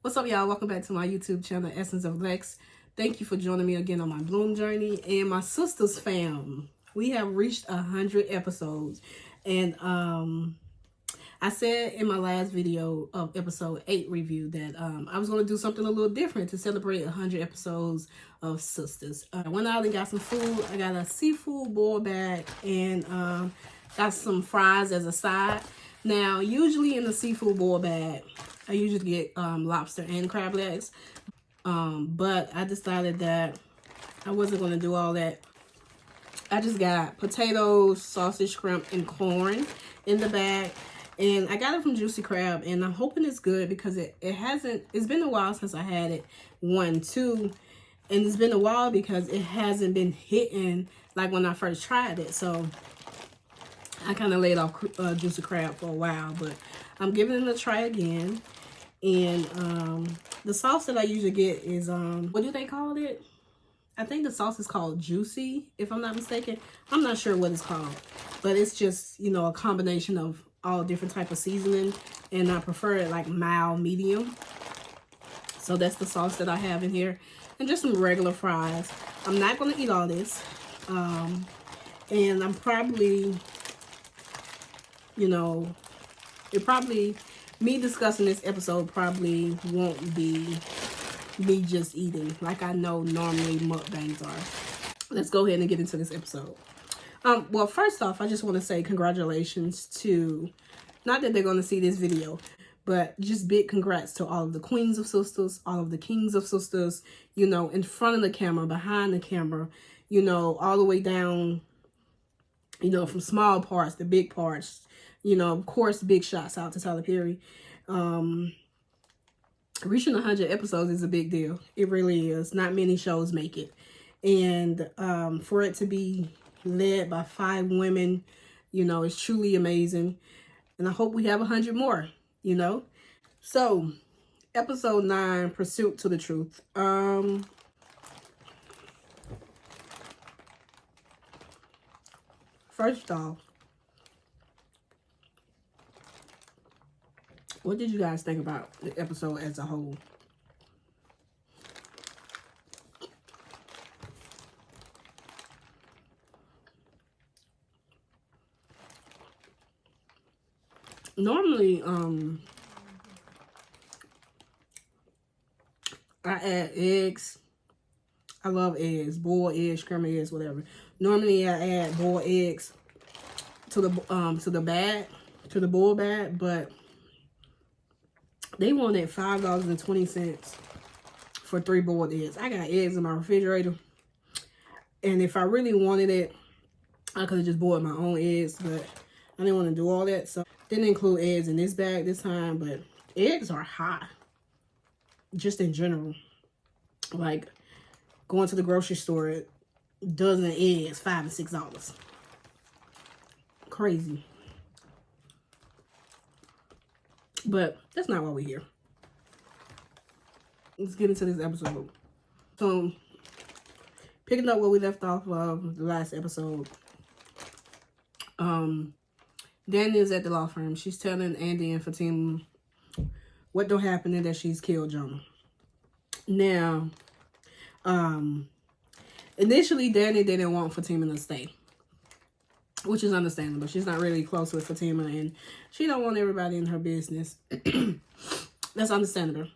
What's up, y'all? Welcome back to my YouTube channel, Essence of Lex. Thank you for joining me again on my Bloom journey. And my Sistas fam, we have reached 100 episodes. And I said in my last video of episode 8 review that I was going to do something a little different to celebrate 100 episodes of Sistas. I went out and got some food. I got a seafood boil bag and got some fries as a side. Now, usually in the seafood boil bag, I usually get lobster and crab legs. But I decided that I wasn't going to do all that. I just got potatoes, sausage, shrimp, and corn in the bag. And I got it from Juicy Crab. And I'm hoping it's good because it's been a while since I had it. 1, 2. And it's been a while because it hasn't been hitting like when I first tried it. So I kind of laid off Juicy Crab for a while. But I'm giving it a try again. And the sauce that I usually get is, what do they call it? I think the sauce is called Juicy, if I'm not mistaken. I'm not sure what it's called. But it's just, you know, a combination of all different type of seasoning. And I prefer it like mild, medium. So that's the sauce that I have in here. And just some regular fries. I'm not going to eat all this. And I'm probably, you know, me discussing this episode probably won't be me just eating like I know normally mukbangs are. Let's go ahead and get into this episode. Well, first off, I just want to say congratulations to, not that they're going to see this video, but just big congrats to all of the queens of Sistas, all of the kings of Sistas, you know, in front of the camera, behind the camera, you know, all the way down, you know, from small parts to big parts. You know, of course, big shots out to Tyler Perry. Reaching 100 episodes is a big deal. It really is. Not many shows make it. And for it to be led by 5 women, you know, is truly amazing. And I hope we have 100 more, you know. So, episode 9, Pursuit to the Truth. First off, what did you guys think about the episode as a whole? Normally, I add eggs. I love eggs, boiled eggs, scrambled eggs, whatever. Normally, I add boiled eggs to the bag, to the boiled bag, but they wanted $5.20 for 3 boiled eggs. I got eggs in my refrigerator. And if I really wanted it, I could have just boiled my own eggs. But I didn't want to do all that. So didn't include eggs in this bag this time. But eggs are high. Just in general. Like going to the grocery store, a dozen eggs, $5 and $6. Crazy. But that's not why we're here. Let's get into this episode. So, picking up where we left off of the last episode. Danny is at the law firm. She's telling Andy and Fatima what don't happen and that she's killed Jonah. Now, initially Danny didn't want Fatima to stay, which is understandable. She's not really close with Fatima and she don't want everybody in her business. That's understandable.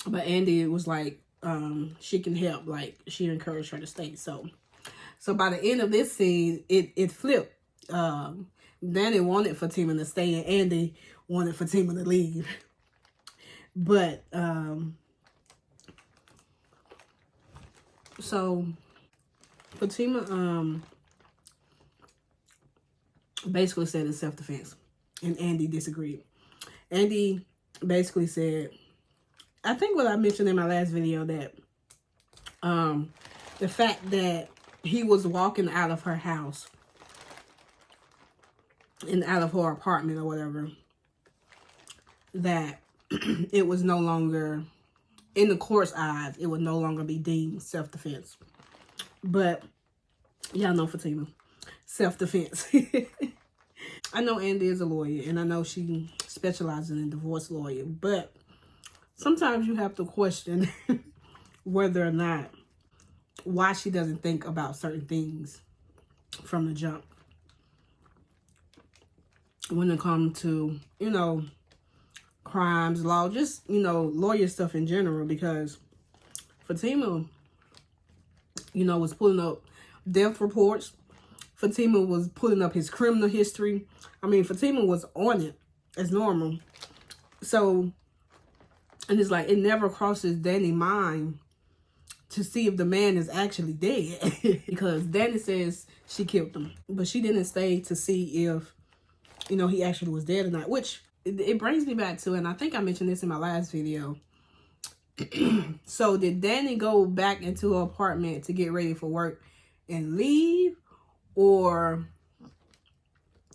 But Andy was like, she can help. Like, she encouraged her to stay. So by the end of this scene, it flipped. Danny wanted Fatima to stay and Andy wanted Fatima to leave. But, so Fatima, basically said it's self-defense. And Andy disagreed. Andy basically said, I think what I mentioned in my last video, that the fact that he was walking out of her house and out of her apartment or whatever, that it was no longer, in the court's eyes, it would no longer be deemed self-defense. But y'all know Fatima. Self-defense. I know Andy is a lawyer, and I know she specializes in divorce lawyer, but sometimes you have to question whether or not, why she doesn't think about certain things from the jump when it comes to, you know, crimes, law, just, you know, lawyer stuff in general. Because Fatima, you know, was pulling up death reports. Fatima was pulling up his criminal history. I mean, Fatima was on it as normal. So, and it's like, it never crosses Danny's mind to see if the man is actually dead. Because Danny says she killed him, but she didn't stay to see if, you know, he actually was dead or not. Which, it brings me back to, and I think I mentioned this in my last video. So did Danny go back into her apartment to get ready for work and leave, or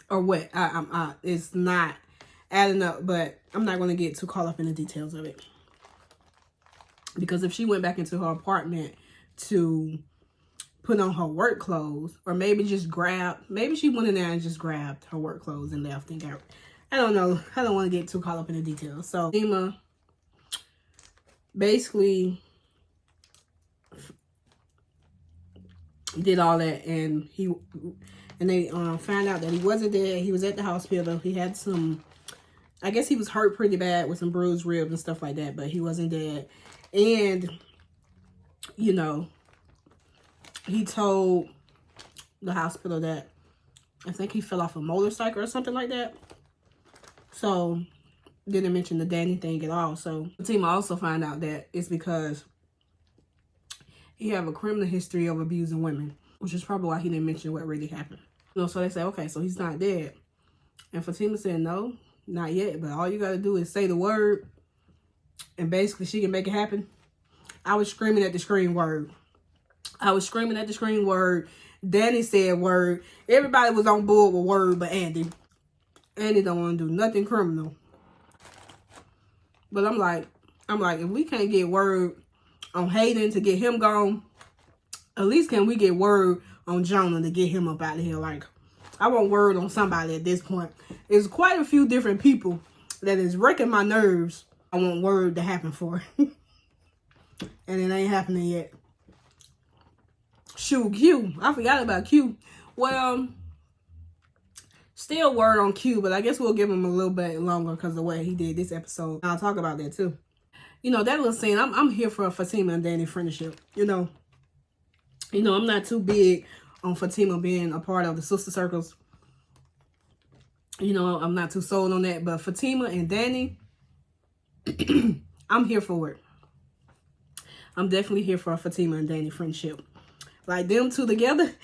what? It's not adding up, but I'm not going to get too caught up in the details of it. Because if she went back into her apartment to put on her work clothes, or maybe maybe she went in there and just grabbed her work clothes and left and got, I don't know. I don't want to get too caught up in the details. So Fatima basically did all that, and they found out that he wasn't dead. He was at the hospital. He had some, I guess he was hurt pretty bad with some bruised ribs and stuff like that, but he wasn't dead. And, you know, he told the hospital that I think he fell off a motorcycle or something like that. So, didn't mention the Danny thing at all. So, Fatima also found out that it's because he have a criminal history of abusing women, which is probably why he didn't mention what really happened. You know, so they say, okay, so he's not dead. And Fatima said, no, not yet. But all you got to do is say the word, and basically she can make it happen. I was screaming at the screen word. I was screaming at the screen word. Danny said word. Everybody was on board with word but Andy. Andy don't want to do nothing criminal. But I'm like, if we can't get word on Hayden to get him gone, at least can we get word on Jonah to get him up out of here? Like, I want word on somebody at this point. There's quite a few different people that is wrecking my nerves. I want word to happen for. And it ain't happening yet. Shoot, Q. I forgot about Q. Well, still word on Q, but I guess we'll give him a little bit longer because of the way he did this episode. I'll talk about that too. You know, that little scene, I'm here for a Fatima and Danny friendship. You know, I'm not too big on Fatima being a part of the sister circles. You know, I'm not too sold on that. But Fatima and Danny, I'm here for it. I'm definitely here for a Fatima and Danny friendship. Like, them two together,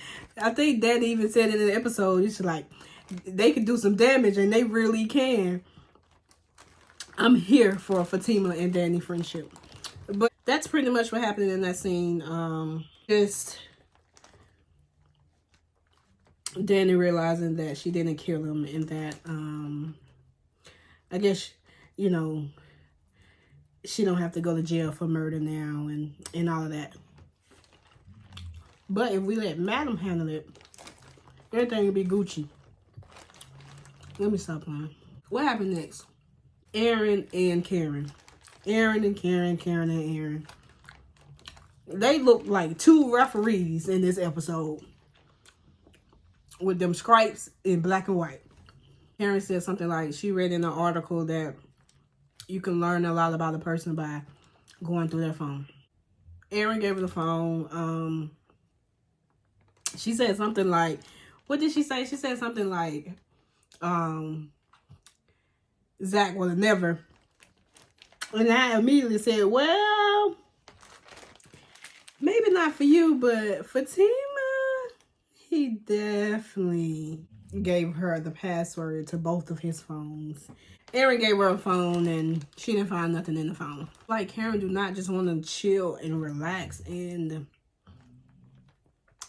I think Danny even said in the episode, it's like, they can do some damage, and they really can. I'm here for a Fatima and Danny friendship. But that's pretty much what happened in that scene. Just Danny realizing that she didn't kill him, and that, I guess, you know, she don't have to go to jail for murder now and all of that. But if we let Madam handle it, everything will be Gucci. Let me stop playing. What happened next? Aaron and Karen. Aaron and Karen, Karen and Aaron. They look like two referees in this episode, with them stripes in black and white. Karen said something like she read in an article that you can learn a lot about a person by going through their phone. Aaron gave her the phone. She said something like, what did she say? She said something like, Zach would have never. And I immediately said, well, maybe not for you, but Fatima, he definitely gave her the password to both of his phones. Aaron gave her a phone, and she didn't find nothing in the phone. Like, Karen do not just want to chill and relax and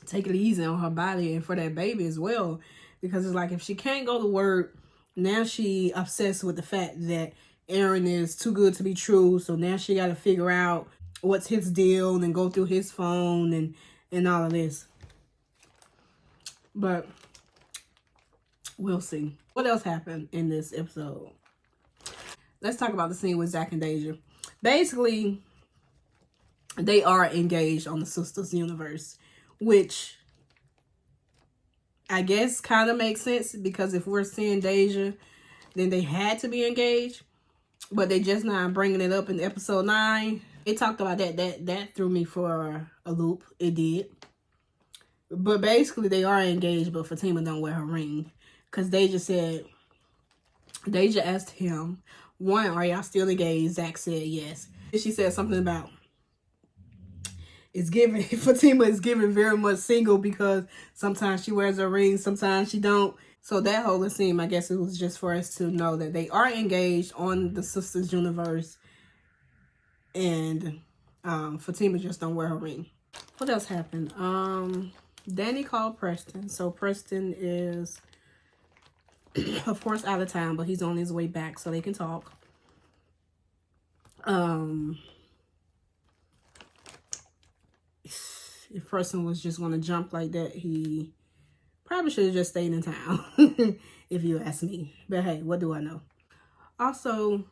take it easy on her body and for that baby as well. Because it's like, if she can't go to work, now she obsessed with the fact that Aaron is too good to be true. So now she got to figure out what's his deal and go through his phone and all of this. But we'll see. What else happened in this episode? Let's talk about the scene with Zach and Deja. basically, they are engaged on the Sistas universe, which I guess kind of makes sense, because if we're seeing Deja, then they had to be engaged. But they just not bringing it up in episode 9. They talked about that. That threw me for a loop. It did. But basically, they are engaged, but Fatima don't wear her ring. Because Deja asked him, one, are y'all still engaged? Zach said yes. She said something about, it's giving, Fatima is giving very much single, because sometimes she wears a ring, sometimes she don't. So that whole scene, I guess it was just for us to know that they are engaged on the Sistas universe. And Fatima just don't wear her ring. What else happened? Danny called Preston. So Preston is, of course, out of town, but he's on his way back so they can talk. If Preston was just going to jump like that, he probably should have just stayed in town, if you ask me. But hey, what do I know? Also,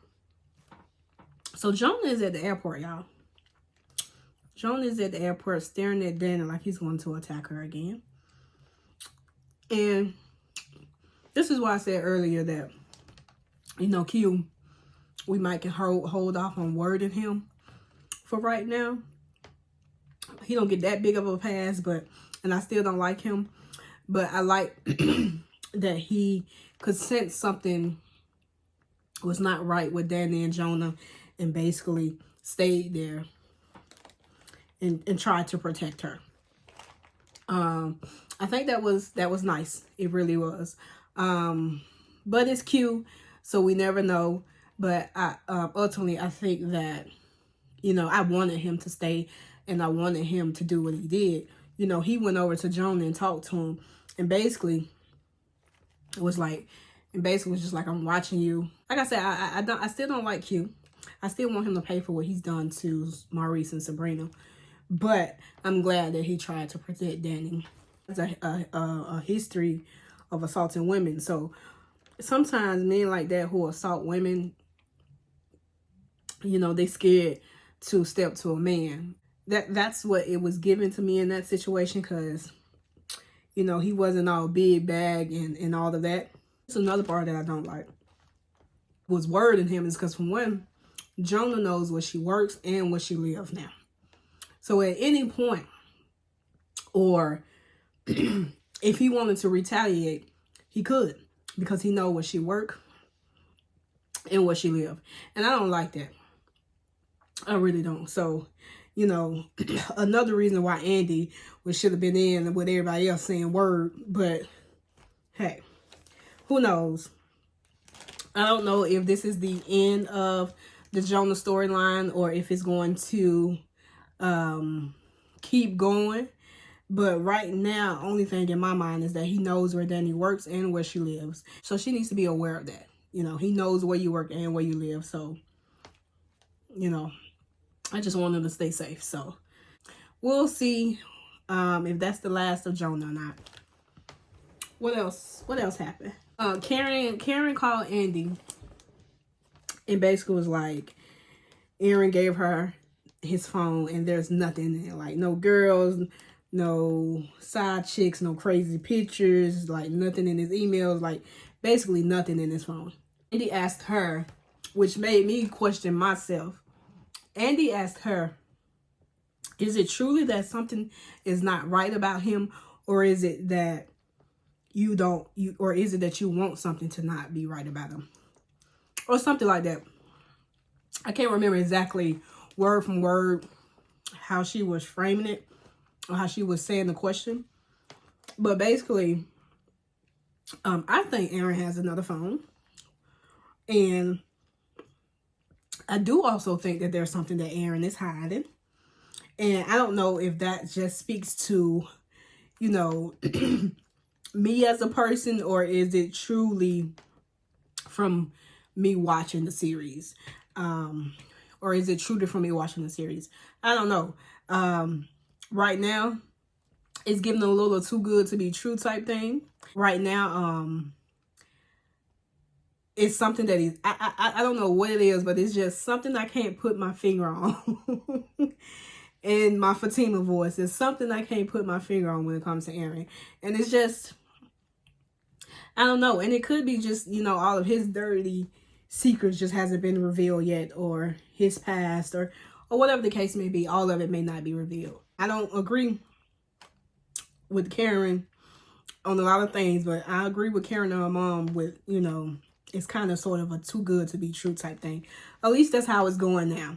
so Jonah is at the airport, y'all. Jonah is at the airport staring at Danny like he's going to attack her again. And this is why I said earlier that, you know, Q, we might can hold off on wording him for right now. He don't get that big of a pass, and I still don't like him. But I like that he could sense something was not right with Danny and Jonah, and basically stayed there and tried to protect her. I think that was nice. It really was. But it's cute, so we never know. But ultimately, I think that, you know, I wanted him to stay, and I wanted him to do what he did. You know, he went over to Jonah and talked to him, and basically it was like, just like, I'm watching you. Like I said, I still don't like Q. I still want him to pay for what he's done to Maurice and Sabrina, but I'm glad that he tried to protect Danny. It's a history of assaulting women. So sometimes men like that who assault women, you know, they scared to step to a man. That's what it was given to me in that situation, because, you know, he wasn't all big bag and all of that. It's another part that I don't like. Was wording him is because, from one, Jonah knows where she works and where she lives now. So at any point, or if he wanted to retaliate, he could, because he knows where she work and where she live. And I don't like that. I really don't. So, you know, another reason why Andy should have been in with everybody else saying word. But hey, who knows? I don't know if this is the end of the Jonah storyline, or if it's going to keep going. But right now, only thing in my mind is that he knows where Danny works and where she lives. So she needs to be aware of that. You know, he knows where you work and where you live. So, you know, I just want him to stay safe. So we'll see if that's the last of Jonah or not. What else happened? Karen called Andy and basically was like, Aaron gave her his phone and there's nothing in it. Like, no girls, no side chicks, no crazy pictures, like nothing in his emails, like basically nothing in his phone. Andy asked her, which made me question myself. Andy asked her, is it truly that something is not right about him, or is it that or is it that you want something to not be right about him? Or something like that. I can't remember exactly word from word how she was framing it, or how she was saying the question. But basically, I think Aaron has another phone. And I do also think that there's something that Aaron is hiding. And I don't know if that just speaks to, you know, me as a person, or is it truly from me watching the series? Or is it truly from me watching the series? I don't know. Right now, it's getting a little too good to be true type thing. Right now, it's something that I don't know what it is, but it's just something I can't put my finger on. In my Fatima voice, it's something I can't put my finger on when it comes to Aaron. And it's just, I don't know. And it could be just, you know, all of his dirty secrets just hasn't been revealed yet, or his past, or whatever the case may be. All of it may not be revealed. I don't agree with Karen on a lot of things, but I agree with Karen and her mom with, you know, it's kind of sort of a too good to be true type thing. At least that's how it's going now.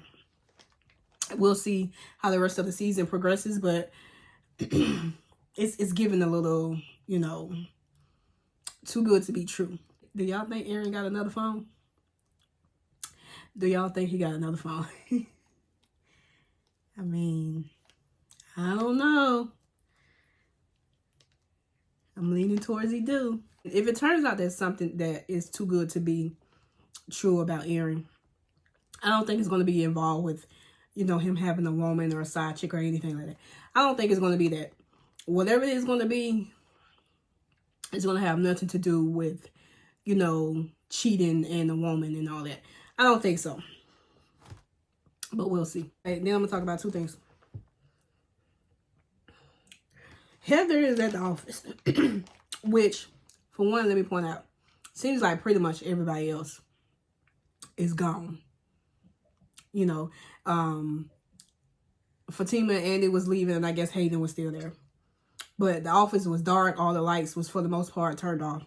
We'll see how the rest of the season progresses, but it's giving a little, you know, too good to be true. Do y'all think Aaron got another phone? Do y'all think he got another phone? I mean, I don't know. I'm leaning towards he do. If it turns out there's something that is too good to be true about Aaron, I don't think it's going to be involved with, you know, him having a woman or a side chick or anything like that. I don't think it's going to be that. Whatever it is going to be, it's going to have nothing to do with, you know, cheating and a woman and all that. I don't think so. But we'll see. Right, then I'm going to talk about two things. Heather is at the office, which, for one, let me point out, seems like pretty much everybody else is gone. You know, Fatima and Andy was leaving, and I guess Hayden was still there. But the office was dark. All the lights was, for the most part, turned off.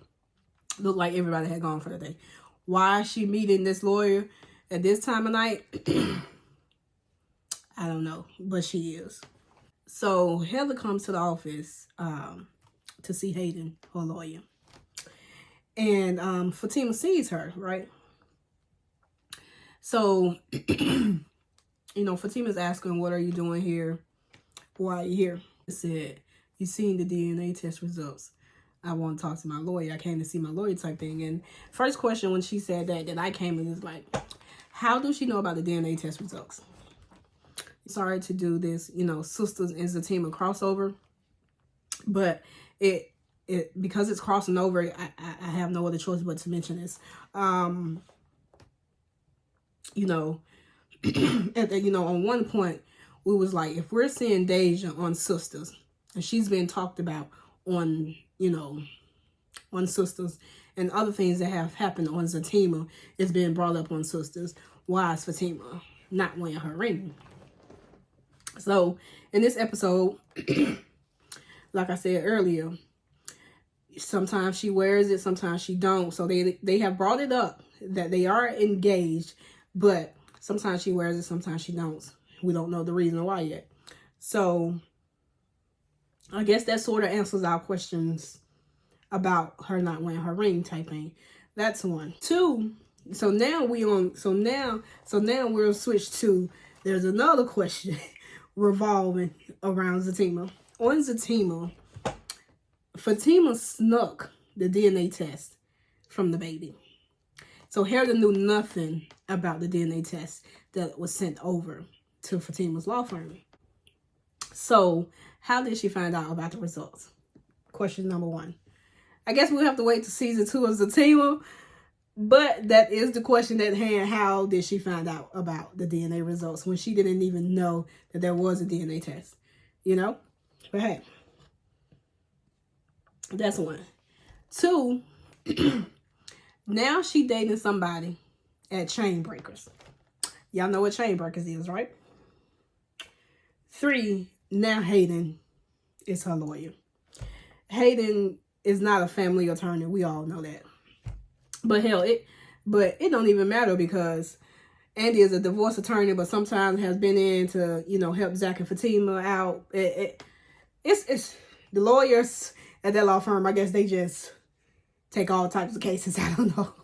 Looked like everybody had gone for the day. Why is she meeting this lawyer at this time of night? I don't know, but she is. So Heather comes to the office to see Hayden, her lawyer. And Fatima sees her, right? So, you know, Fatima's asking, what are you doing here? Why are you here? She said, you seen the DNA test results. I want to talk to my lawyer. I came to see my lawyer type thing. And first question when she said that I came in is like, how does she know about the DNA test results? Sorry to do this, you know, Sisters and Fatima crossover. But it because it's crossing over, I have no other choice but to mention this. You know, you know, on one point, we was like, if we're seeing Deja on Sisters, and she's been talked about on, you know, on Sisters, and other things that have happened on Fatima is being brought up on Sisters, why is Fatima not wearing her ring? So, in this episode, like I said earlier, sometimes she wears it, sometimes she don't. So, they have brought it up that they are engaged, but sometimes she wears it, sometimes she don't. We don't know the reason why yet. So, I guess that sort of answers our questions about her not wearing her ring type thing. That's one. Two, so now we'll switch to, there's another question revolving around Fatima. On Fatima, Fatima snuck the DNA test from the baby. So Heather knew nothing about the DNA test that was sent over to Fatima's law firm. So how did she find out about the results? Question number one. I guess we'll have to wait to season 2 of Fatima. But that is the question at hand. How did she find out about the DNA results when she didn't even know that there was a DNA test? You know? But hey, that's one. Two, now she dating somebody at Chain Breakers. Y'all know what Chain Breakers is, right? 3, now Hayden is her lawyer. Hayden is not a family attorney. We all know that. But hell, it don't even matter because Andy is a divorce attorney, but sometimes has been in to, you know, help Zach and Fatima out. It's the lawyers at that law firm, I guess they just take all types of cases. I don't know.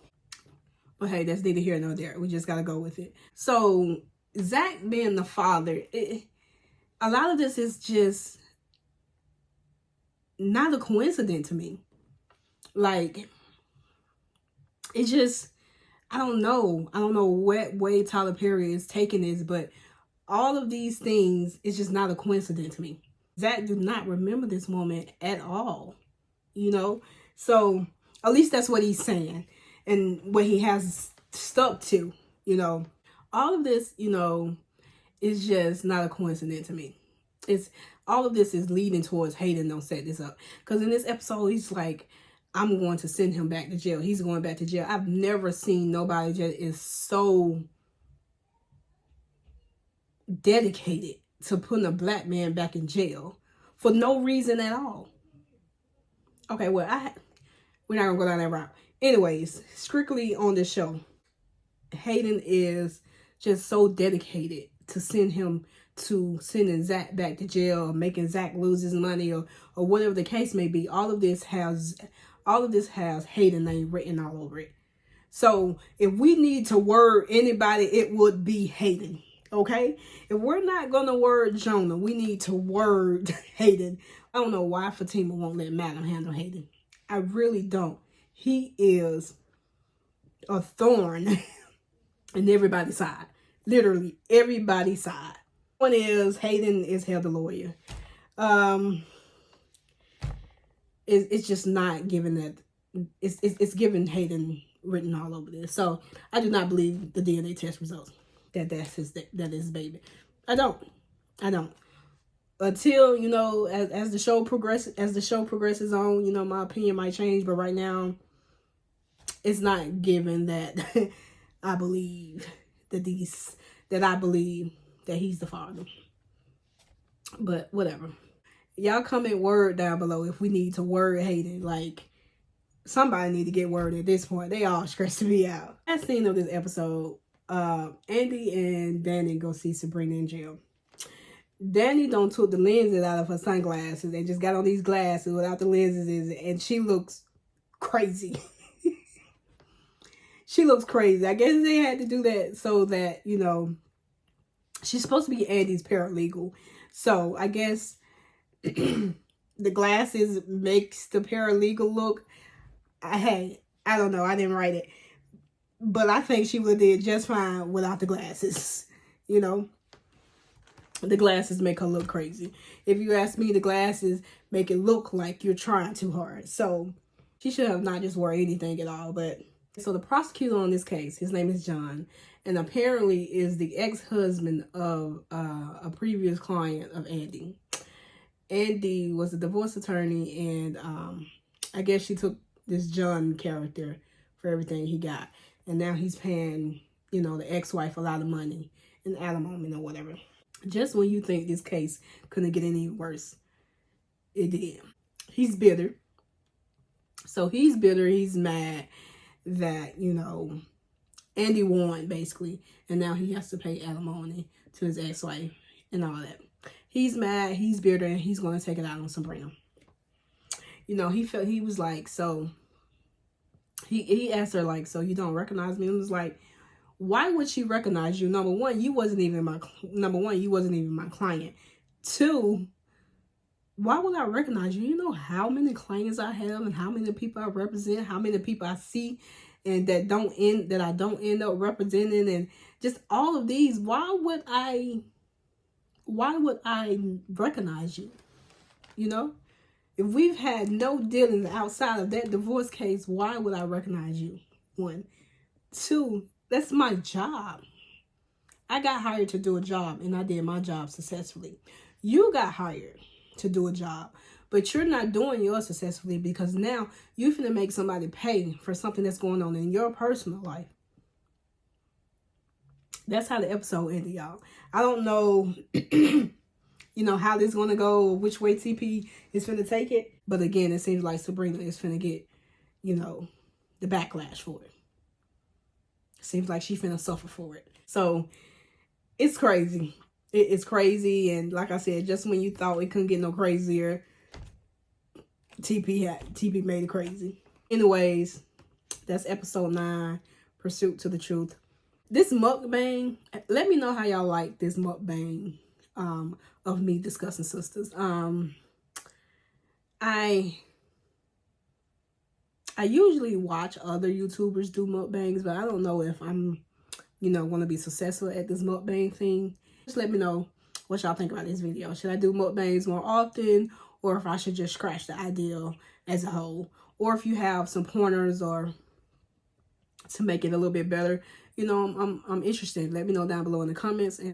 But hey, that's neither here nor there. We just got to go with it. So Zach being the father, a lot of this is just not a coincidence to me. Like, it just, I don't know what way Tyler Perry is taking this, but all of these things is just not a coincidence to me. Zach do not remember this moment at all, you know? So at least that's what he's saying. and what he has stuck to, you know. All of this, you know, is just not a coincidence to me. It's all of this is leading towards Hayden don't set this up. Because in this episode, he's like, I'm going to send him back to jail. He's going back to jail. I've never seen nobody that is so dedicated to putting a black man back in jail for no reason at all. Okay, well, we're not gonna go down that route. Anyways, strictly on this show, Hayden is just so dedicated to sending Zach back to jail, or making Zach lose his money, or whatever the case may be. All of this has Hayden name written all over it. So if we need to word anybody, it would be Hayden. Okay? If we're not gonna word Jonah, we need to word Hayden. I don't know why Fatima won't let Madam handle Hayden. I really don't. He is a thorn in everybody's side. Literally everybody's side. One is Hayden is held the lawyer. It's just not given that it's given Hayden written all over this. So I do not believe the DNA test results that is his baby. I don't. Until, you know, as the show progresses on, you know, my opinion might change, but right now it's not given that I believe that he's the father. But whatever. Y'all comment word down below if we need to word Hayden. Like, somebody need to get word at this point. They all stressing me out. Last scene of this episode, Andy and Danny go see Sabrina in jail. Danny don't took the lenses out of her sunglasses. They just got on these glasses without the lenses, and she looks crazy. She looks crazy. I guess they had to do that so that, you know, she's supposed to be Andy's paralegal. So I guess the glasses makes the paralegal look. Hey, I don't know. I didn't write it. But I think she would have did just fine without the glasses. You know, the glasses make her look crazy. If you ask me, the glasses make it look like you're trying too hard. So she should have not just wore anything at all. But so the prosecutor on this case, his name is John, and apparently is the ex-husband of a previous client of Andy. Andy was a divorce attorney, and I guess she took this John character for everything he got. And now he's paying, you know, the ex-wife a lot of money in alimony or whatever. Just when you think this case couldn't get any worse, it did. He's bitter. So he's bitter. He's mad that, you know, Andy won, basically. And now he has to pay alimony to his ex-wife and all that. He's mad. He's bitter. And he's going to take it out on Sabrina. You know, he was like, so... He asked her, like, so you don't recognize me? And was like, why would she recognize you? Number one, you wasn't even my client. Two, why would I recognize you? You know how many clients I have and how many people I represent, how many people I see and that I don't end up representing, and just all of these. Why would I recognize you? You know? If we've had no dealings outside of that divorce case, why would I recognize you? One. Two, that's my job. I got hired to do a job, and I did my job successfully. You got hired to do a job, but you're not doing yours successfully because now you're finna make somebody pay for something that's going on in your personal life. That's how the episode ended, y'all. I don't know... you know, how this is going to go, which way TP is finna take it. But again, it seems like Sabrina is finna get, you know, the backlash for it. Seems like she finna suffer for it. So, it's crazy. It's crazy. And like I said, just when you thought it couldn't get no crazier, TP made it crazy. Anyways, that's episode 9, Pursuit to the Truth. This mukbang, let me know how y'all like this mukbang of me discussing Sistas. I usually watch other YouTubers do mukbangs, but I don't know if I'm, you know, going to be successful at this mukbang thing. Just let me know what y'all think about this video. Should I do mukbangs more often, or if I should just scratch the idea as a whole, or if you have some pointers or to make it a little bit better, you know, I'm interested. Let me know down below in the comments. And